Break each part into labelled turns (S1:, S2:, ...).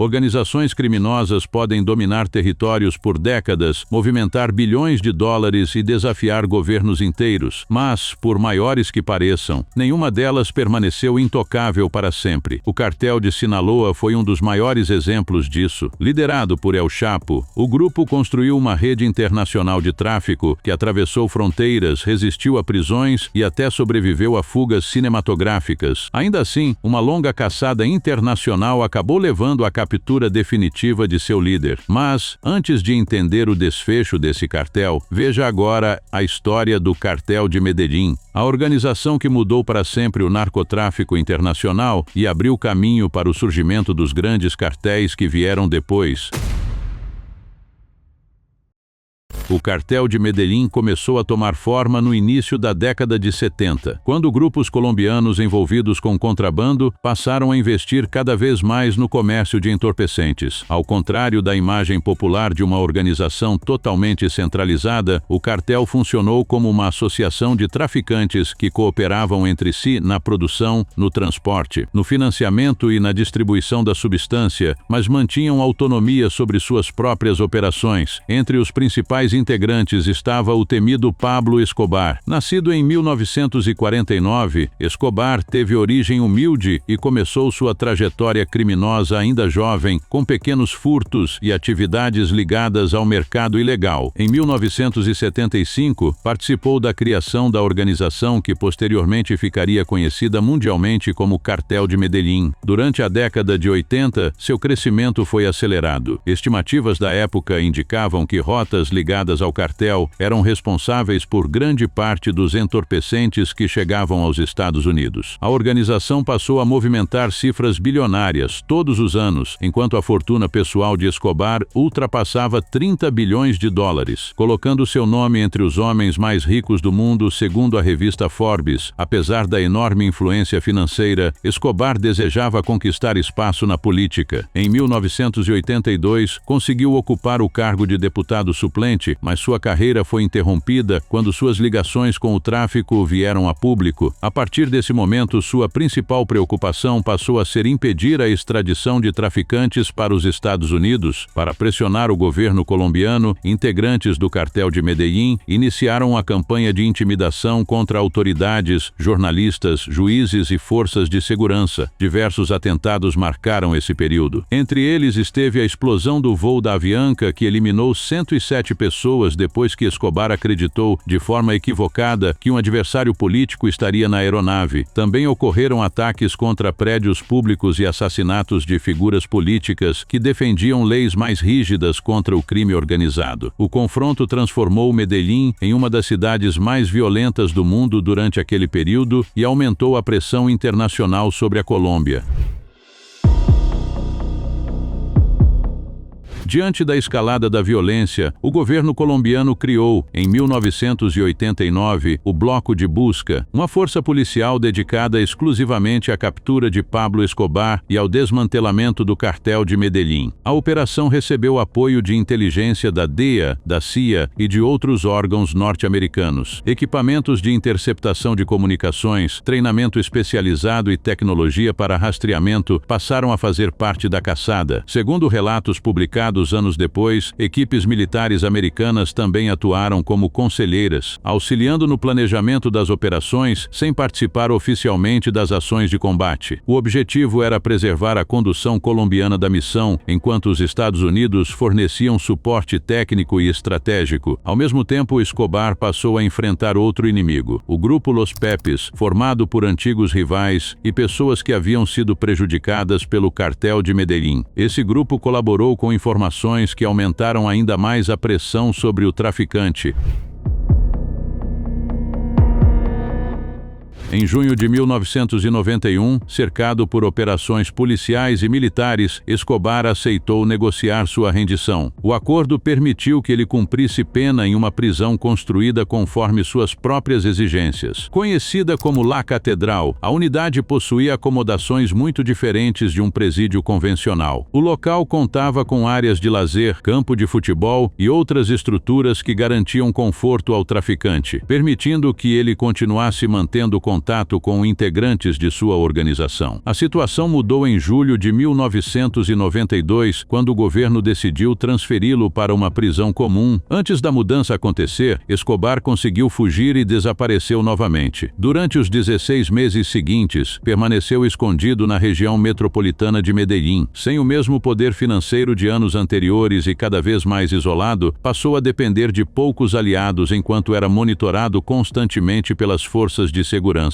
S1: Organizações criminosas podem dominar territórios por décadas, movimentar bilhões de dólares e desafiar governos inteiros, mas, por maiores que pareçam, nenhuma delas permaneceu intocável para sempre. O cartel de Sinaloa foi um dos maiores exemplos disso. Liderado por El Chapo, o grupo construiu uma rede internacional de tráfico que atravessou fronteiras, resistiu a prisões e até sobreviveu a fugas cinematográficas. Ainda assim, uma longa caçada internacional acabou levando à captura definitiva de seu líder. Mas, antes de entender o desfecho desse cartel, veja agora a história do Cartel de Medellín, a organização que mudou para sempre o narcotráfico internacional e abriu caminho para o surgimento dos grandes cartéis que vieram depois. O Cartel de Medellín começou a tomar forma no início da década de 70, quando grupos colombianos envolvidos com contrabando passaram a investir cada vez mais no comércio de entorpecentes. Ao contrário da imagem popular de uma organização totalmente centralizada, o cartel funcionou como uma associação de traficantes que cooperavam entre si na produção, no transporte, no financiamento e na distribuição da substância, mas mantinham autonomia sobre suas próprias operações. Entre os principais integrantes estava o temido Pablo Escobar. Nascido em 1949, Escobar teve origem humilde e começou sua trajetória criminosa ainda jovem, com pequenos furtos e atividades ligadas ao mercado ilegal. Em 1975, participou da criação da organização que posteriormente ficaria conhecida mundialmente como Cartel de Medellín. Durante a década de 80, seu crescimento foi acelerado. Estimativas da época indicavam que rotas ligadas ao cartel eram responsáveis por grande parte dos entorpecentes que chegavam aos Estados Unidos. A organização passou a movimentar cifras bilionárias todos os anos, enquanto a fortuna pessoal de Escobar ultrapassava 30 bilhões de dólares, colocando seu nome entre os homens mais ricos do mundo, segundo a revista Forbes. Apesar da enorme influência financeira, Escobar desejava conquistar espaço na política. Em 1982, conseguiu ocupar o cargo de deputado suplente, mas sua carreira foi interrompida quando suas ligações com o tráfico vieram a público. A partir desse momento, sua principal preocupação passou a ser impedir a extradição de traficantes para os Estados Unidos. Para pressionar o governo colombiano, integrantes do Cartel de Medellín iniciaram a campanha de intimidação contra autoridades, jornalistas, juízes e forças de segurança. Diversos atentados marcaram esse período. Entre eles esteve a explosão do voo da Avianca, que eliminou 107 pessoas depois que Escobar acreditou, de forma equivocada, que um adversário político estaria na aeronave. Também ocorreram ataques contra prédios públicos e assassinatos de figuras políticas que defendiam leis mais rígidas contra o crime organizado. O confronto transformou Medellín em uma das cidades mais violentas do mundo durante aquele período e aumentou a pressão internacional sobre a Colômbia. Diante da escalada da violência, o governo colombiano criou, em 1989, o Bloco de Busca, uma força policial dedicada exclusivamente à captura de Pablo Escobar e ao desmantelamento do Cartel de Medellín. A operação recebeu apoio de inteligência da DEA, da CIA e de outros órgãos norte-americanos. Equipamentos de interceptação de comunicações, treinamento especializado e tecnologia para rastreamento passaram a fazer parte da caçada. Segundo relatos publicados anos depois, equipes militares americanas também atuaram como conselheiras, auxiliando no planejamento das operações sem participar oficialmente das ações de combate. O objetivo era preservar a condução colombiana da missão, enquanto os Estados Unidos forneciam suporte técnico e estratégico. Ao mesmo tempo, Escobar passou a enfrentar outro inimigo, o Grupo Los Pepes, formado por antigos rivais e pessoas que haviam sido prejudicadas pelo Cartel de Medellín. Esse grupo colaborou com informações que aumentaram ainda mais a pressão sobre o traficante. Em junho de 1991, cercado por operações policiais e militares, Escobar aceitou negociar sua rendição. O acordo permitiu que ele cumprisse pena em uma prisão construída conforme suas próprias exigências. Conhecida como La Catedral, a unidade possuía acomodações muito diferentes de um presídio convencional. O local contava com áreas de lazer, campo de futebol e outras estruturas que garantiam conforto ao traficante, permitindo que ele continuasse mantendo contato contato com integrantes de sua organização. A situação mudou em julho de 1992, quando o governo decidiu transferi-lo para uma prisão comum. Antes da mudança acontecer, Escobar conseguiu fugir e desapareceu novamente. Durante os 16 meses seguintes, permaneceu escondido na região metropolitana de Medellín. Sem o mesmo poder financeiro de anos anteriores e cada vez mais isolado, passou a depender de poucos aliados enquanto era monitorado constantemente pelas forças de segurança.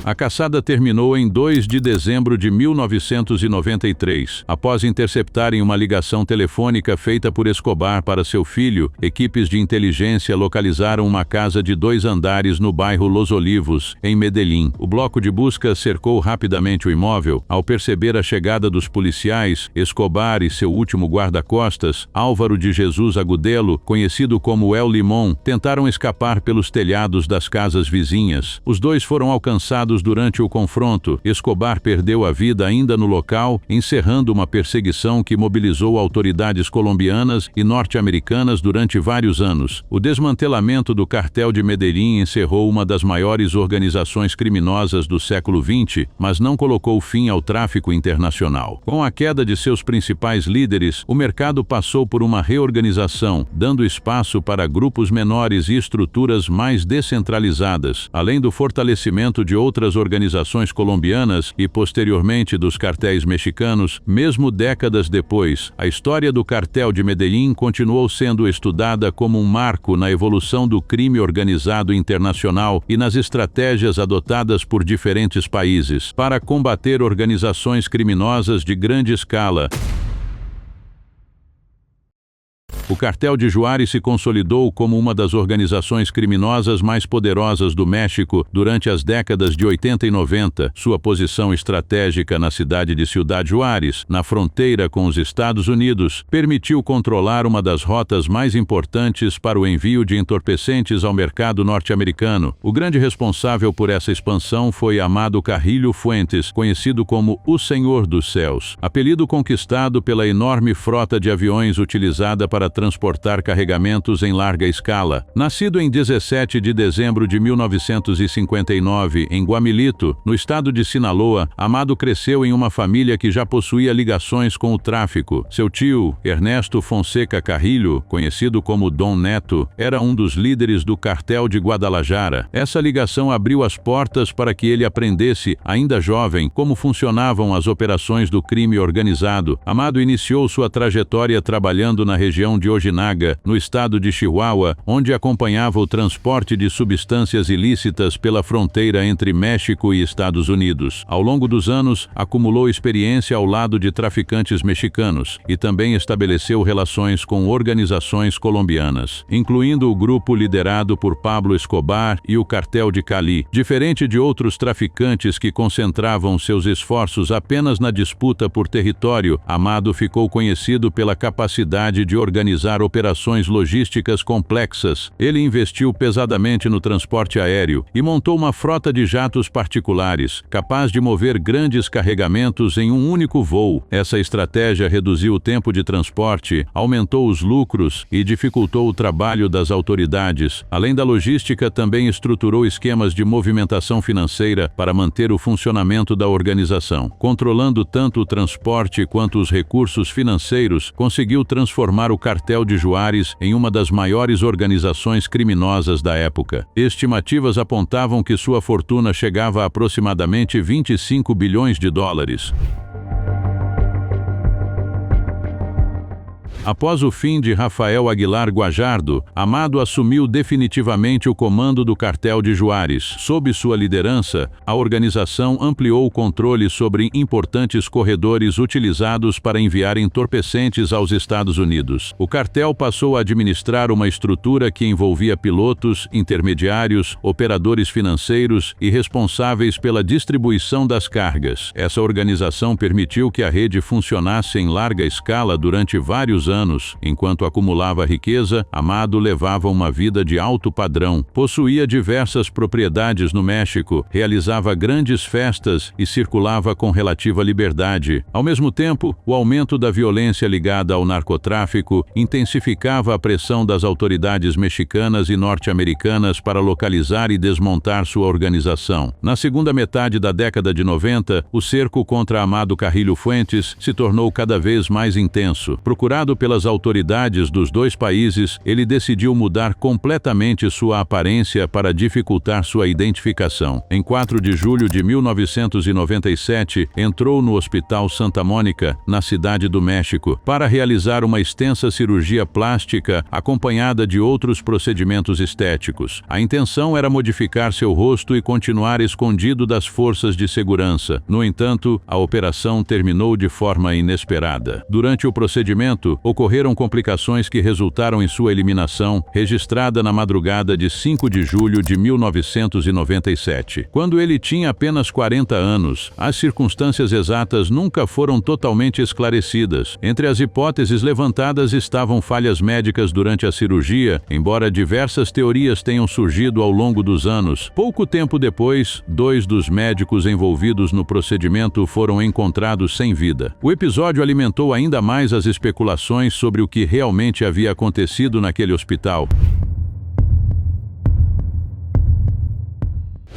S1: A caçada terminou em 2 de dezembro de 1993. Após interceptarem uma ligação telefônica feita por Escobar para seu filho, equipes de inteligência localizaram uma casa de 2 andares no bairro Los Olivos, em Medellín. O bloco de busca cercou rapidamente o imóvel. Ao perceber a chegada dos policiais, Escobar e seu último guarda-costas, Álvaro de Jesus Agudelo, conhecido como El Limón, tentaram escapar pelos telhados das casas vizinhas. Os dois foram alcançados durante o confronto. Escobar perdeu a vida ainda no local, encerrando uma perseguição que mobilizou autoridades colombianas e norte-americanas durante vários anos. O desmantelamento do cartel de Medellín encerrou uma das maiores organizações criminosas do século XX, mas não colocou fim ao tráfico internacional. Com a queda de seus principais líderes, o mercado passou por uma reorganização, dando espaço para grupos menores e estruturas mais descentralizadas, além do fortalecimento de outras organizações colombianas e, posteriormente, dos cartéis mexicanos. Mesmo décadas depois, a história do cartel de Medellín continuou sendo estudada como um marco na evolução do crime organizado internacional e nas estratégias adotadas por diferentes países para combater organizações criminosas de grande escala. O Cartel de Juárez se consolidou como uma das organizações criminosas mais poderosas do México durante as décadas de 80 e 90. Sua posição estratégica na cidade de Ciudad Juárez, na fronteira com os Estados Unidos, permitiu controlar uma das rotas mais importantes para o envio de entorpecentes ao mercado norte-americano. O grande responsável por essa expansão foi Amado Carrillo Fuentes, conhecido como o Senhor dos Céus, apelido conquistado pela enorme frota de aviões utilizada para transportar carregamentos em larga escala. Nascido em 17 de dezembro de 1959 em Guamilito, no estado de Sinaloa, Amado cresceu em uma família que já possuía ligações com o tráfico. Seu tio, Ernesto Fonseca Carrillo, conhecido como Dom Neto, era um dos líderes do cartel de Guadalajara. Essa ligação abriu as portas para que ele aprendesse, ainda jovem, como funcionavam as operações do crime organizado. Amado iniciou sua trajetória trabalhando na região de Ojinaga, no estado de Chihuahua, onde acompanhava o transporte de substâncias ilícitas pela fronteira entre México e Estados Unidos. Ao longo dos anos, acumulou experiência ao lado de traficantes mexicanos e também estabeleceu relações com organizações colombianas, incluindo o grupo liderado por Pablo Escobar e o Cartel de Cali. Diferente de outros traficantes que concentravam seus esforços apenas na disputa por território, Amado ficou conhecido pela capacidade de organizar operações logísticas complexas. Ele investiu pesadamente no transporte aéreo e montou uma frota de jatos particulares, capaz de mover grandes carregamentos em um único voo. Essa estratégia reduziu o tempo de transporte, aumentou os lucros e dificultou o trabalho das autoridades. Além da logística, também estruturou esquemas de movimentação financeira para manter o funcionamento da organização. Controlando tanto o transporte quanto os recursos financeiros, conseguiu transformar o Cartel de Juárez em uma das maiores organizações criminosas da época. Estimativas apontavam que sua fortuna chegava a aproximadamente 25 bilhões de dólares. Após o fim de Rafael Aguilar Guajardo, Amado assumiu definitivamente o comando do Cartel de Juárez. Sob sua liderança, a organização ampliou o controle sobre importantes corredores utilizados para enviar entorpecentes aos Estados Unidos. O cartel passou a administrar uma estrutura que envolvia pilotos, intermediários, operadores financeiros e responsáveis pela distribuição das cargas. Essa organização permitiu que a rede funcionasse em larga escala durante vários anos. Enquanto acumulava riqueza, Amado levava uma vida de alto padrão. Possuía diversas propriedades no México, realizava grandes festas e circulava com relativa liberdade. Ao mesmo tempo, o aumento da violência ligada ao narcotráfico intensificava a pressão das autoridades mexicanas e norte-americanas para localizar e desmontar sua organização. Na segunda metade da década de 90, o cerco contra Amado Carrillo Fuentes se tornou cada vez mais intenso. Procurado pelas autoridades dos dois países, ele decidiu mudar completamente sua aparência para dificultar sua identificação. Em 4 de julho de 1997, entrou no Hospital Santa Mônica, na Cidade do México, para realizar uma extensa cirurgia plástica acompanhada de outros procedimentos estéticos. A intenção era modificar seu rosto e continuar escondido das forças de segurança. No entanto, a operação terminou de forma inesperada. Durante o procedimento, ocorreram complicações que resultaram em sua eliminação, registrada na madrugada de 5 de julho de 1997. Quando ele tinha apenas 40 anos, as circunstâncias exatas nunca foram totalmente esclarecidas. Entre as hipóteses levantadas estavam falhas médicas durante a cirurgia, embora diversas teorias tenham surgido ao longo dos anos. Pouco tempo depois, 2 dos médicos envolvidos no procedimento foram encontrados sem vida. O episódio alimentou ainda mais as especulações sobre o que realmente havia acontecido naquele hospital.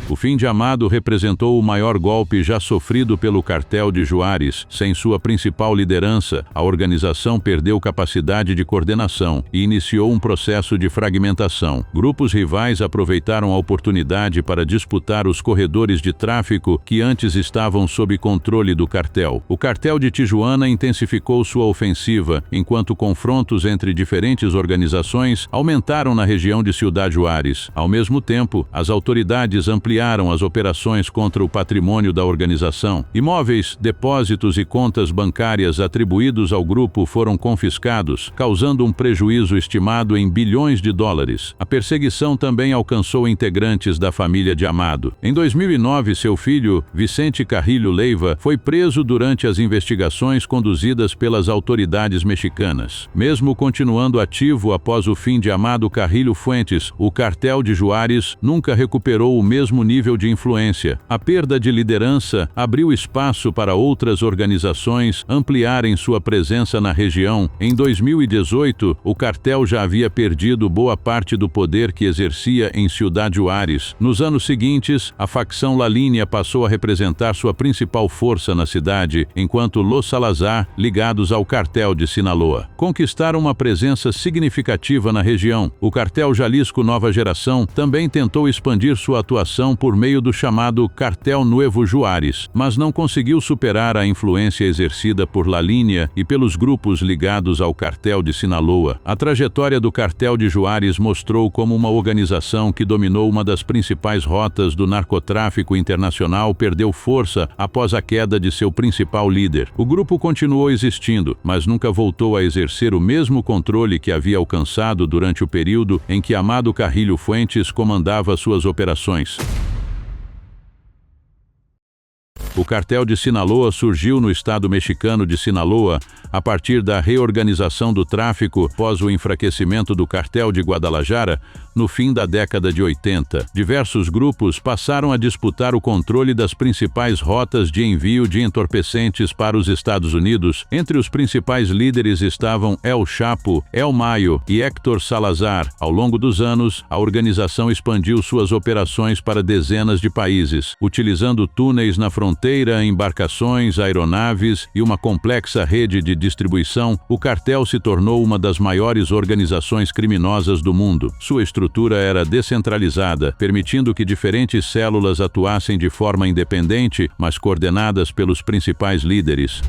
S1: O fim de Amado representou o maior golpe já sofrido pelo cartel de Juárez. Sem sua principal liderança, a organização perdeu capacidade de coordenação e iniciou um processo de fragmentação. Grupos rivais aproveitaram a oportunidade para disputar os corredores de tráfico que antes estavam sob controle do cartel. O cartel de Tijuana intensificou sua ofensiva, enquanto confrontos entre diferentes organizações aumentaram na região de Ciudad Juárez. Ao mesmo tempo, as autoridades ampliaram as operações contra o patrimônio da organização. Imóveis, depósitos e contas bancárias atribuídos ao grupo foram confiscados, causando um prejuízo estimado em bilhões de dólares. A perseguição também alcançou integrantes da família de Amado. Em 2009, seu filho, Vicente Carrillo Leiva, foi preso durante as investigações conduzidas pelas autoridades mexicanas. Mesmo continuando ativo após o fim de Amado Carrillo Fuentes, o cartel de Juárez nunca recuperou o mesmo nível de influência. A perda de liderança abriu espaço para outras organizações ampliarem sua presença na região. Em 2018, o cartel já havia perdido boa parte do poder que exercia em Ciudad Juárez. Nos anos seguintes, a facção La Línea passou a representar sua principal força na cidade, enquanto Los Salazar, ligados ao cartel de Sinaloa, conquistaram uma presença significativa na região. O cartel Jalisco Nova Geração também tentou expandir sua atuação por meio do chamado Cartel Nuevo Juárez, mas não conseguiu superar a influência exercida por La Línea e pelos grupos ligados ao cartel de Sinaloa. A trajetória do cartel de Juárez mostrou como uma organização que dominou uma das principais rotas do narcotráfico internacional perdeu força após a queda de seu principal líder. O grupo continuou existindo, mas nunca voltou a exercer o mesmo controle que havia alcançado durante o período em que Amado Carrillo Fuentes comandava suas operações. O cartel de Sinaloa surgiu no estado mexicano de Sinaloa a partir da reorganização do tráfico após o enfraquecimento do cartel de Guadalajara no fim da década de 80. Diversos grupos passaram a disputar o controle das principais rotas de envio de entorpecentes para os Estados Unidos. Entre os principais líderes estavam El Chapo, El Mayo e Héctor Salazar. Ao longo dos anos, a organização expandiu suas operações para dezenas de países, utilizando túneis na fronteira, embarcações, aeronaves e uma complexa rede de distribuição. O cartel se tornou uma das maiores organizações criminosas do mundo. Sua estrutura era descentralizada, permitindo que diferentes células atuassem de forma independente, mas coordenadas pelos principais líderes.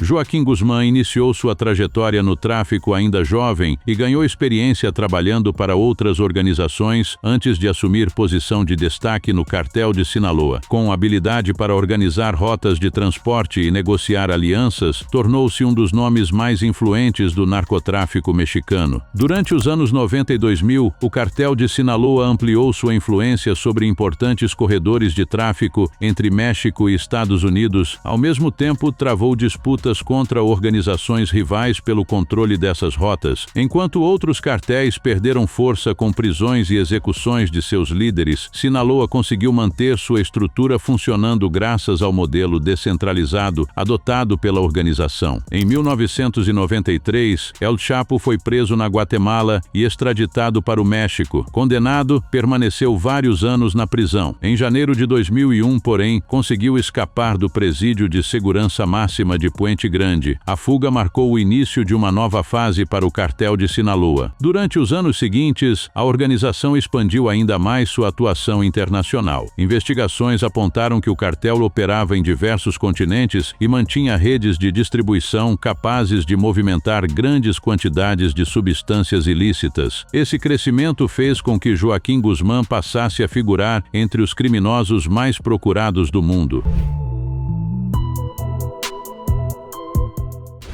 S1: Joaquim Guzmán iniciou sua trajetória no tráfico ainda jovem e ganhou experiência trabalhando para outras organizações antes de assumir posição de destaque no cartel de Sinaloa. Com habilidade para organizar rotas de transporte e negociar alianças, tornou-se um dos nomes mais influentes do narcotráfico mexicano. Durante os anos 90 e 2000, o cartel de Sinaloa ampliou sua influência sobre importantes corredores de tráfico entre México e Estados Unidos, ao mesmo tempo travou disputas contra organizações rivais pelo controle dessas rotas. Enquanto outros cartéis perderam força com prisões e execuções de seus líderes, Sinaloa conseguiu manter sua estrutura funcionando graças ao modelo descentralizado adotado pela organização. Em 1993, El Chapo foi preso na Guatemala e extraditado para o México. Condenado, permaneceu vários anos na prisão. Em janeiro de 2001, porém, conseguiu escapar do presídio de segurança máxima de Puente Grande. A fuga marcou o início de uma nova fase para o cartel de Sinaloa. Durante os anos seguintes, a organização expandiu ainda mais sua atuação internacional. Investigações apontaram que o cartel operava em diversos continentes e mantinha redes de distribuição capazes de movimentar grandes quantidades de substâncias ilícitas. Esse crescimento fez com que Joaquim Guzmán passasse a figurar entre os criminosos mais procurados do mundo.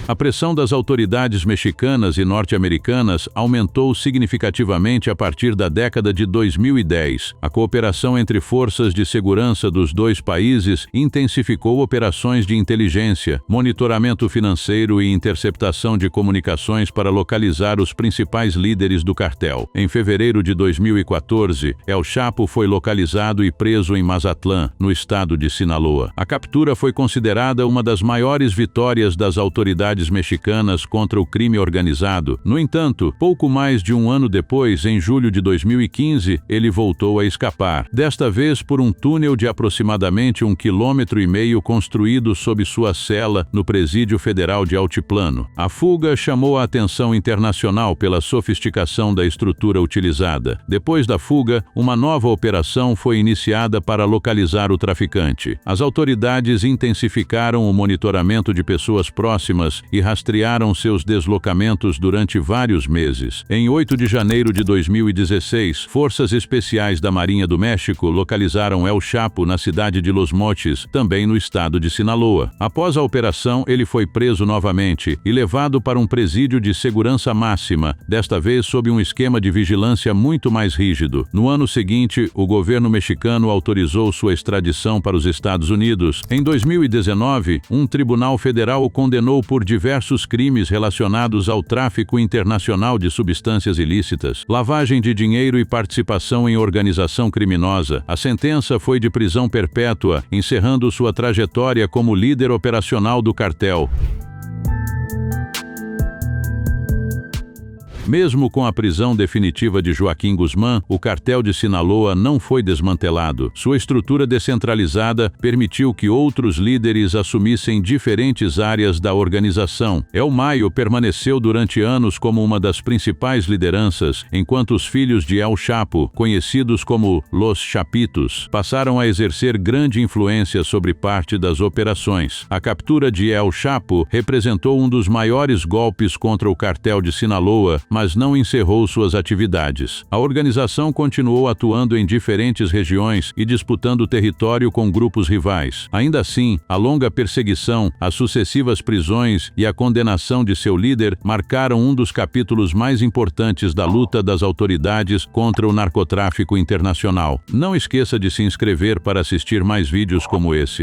S1: A pressão das autoridades mexicanas e norte-americanas aumentou significativamente a partir da década de 2010. A cooperação entre forças de segurança dos dois países intensificou operações de inteligência, monitoramento financeiro e interceptação de comunicações para localizar os principais líderes do cartel. Em fevereiro de 2014, El Chapo foi localizado e preso em Mazatlán, no estado de Sinaloa. A captura foi considerada uma das maiores vitórias das autoridades mexicanas contra o crime organizado. No entanto, pouco mais de um ano depois, em julho de 2015, ele voltou a escapar, desta vez por um túnel de aproximadamente 1,5 km construído sob sua cela no Presídio Federal de Altiplano. A fuga chamou a atenção internacional pela sofisticação da estrutura utilizada. Depois da fuga, uma nova operação foi iniciada para localizar o traficante. As autoridades intensificaram o monitoramento de pessoas próximas e rastrearam seus deslocamentos durante vários meses. Em 8 de janeiro de 2016, forças especiais da Marinha do México localizaram El Chapo na cidade de Los Mochis, também no estado de Sinaloa. Após a operação, ele foi preso novamente e levado para um presídio de segurança máxima, desta vez sob um esquema de vigilância muito mais rígido. No ano seguinte, o governo mexicano autorizou sua extradição para os Estados Unidos. Em 2019, um tribunal federal o condenou por diversos crimes relacionados ao tráfico internacional de substâncias ilícitas, lavagem de dinheiro e participação em organização criminosa. A sentença foi de prisão perpétua, encerrando sua trajetória como líder operacional do cartel. Mesmo com a prisão definitiva de Joaquim Guzmán, o cartel de Sinaloa não foi desmantelado. Sua estrutura descentralizada permitiu que outros líderes assumissem diferentes áreas da organização. El Mayo permaneceu durante anos como uma das principais lideranças, enquanto os filhos de El Chapo, conhecidos como Los Chapitos, passaram a exercer grande influência sobre parte das operações. A captura de El Chapo representou um dos maiores golpes contra o cartel de Sinaloa, mas não encerrou suas atividades. A organização continuou atuando em diferentes regiões e disputando território com grupos rivais. Ainda assim, a longa perseguição, as sucessivas prisões e a condenação de seu líder marcaram um dos capítulos mais importantes da luta das autoridades contra o narcotráfico internacional. Não esqueça de se inscrever para assistir mais vídeos como esse.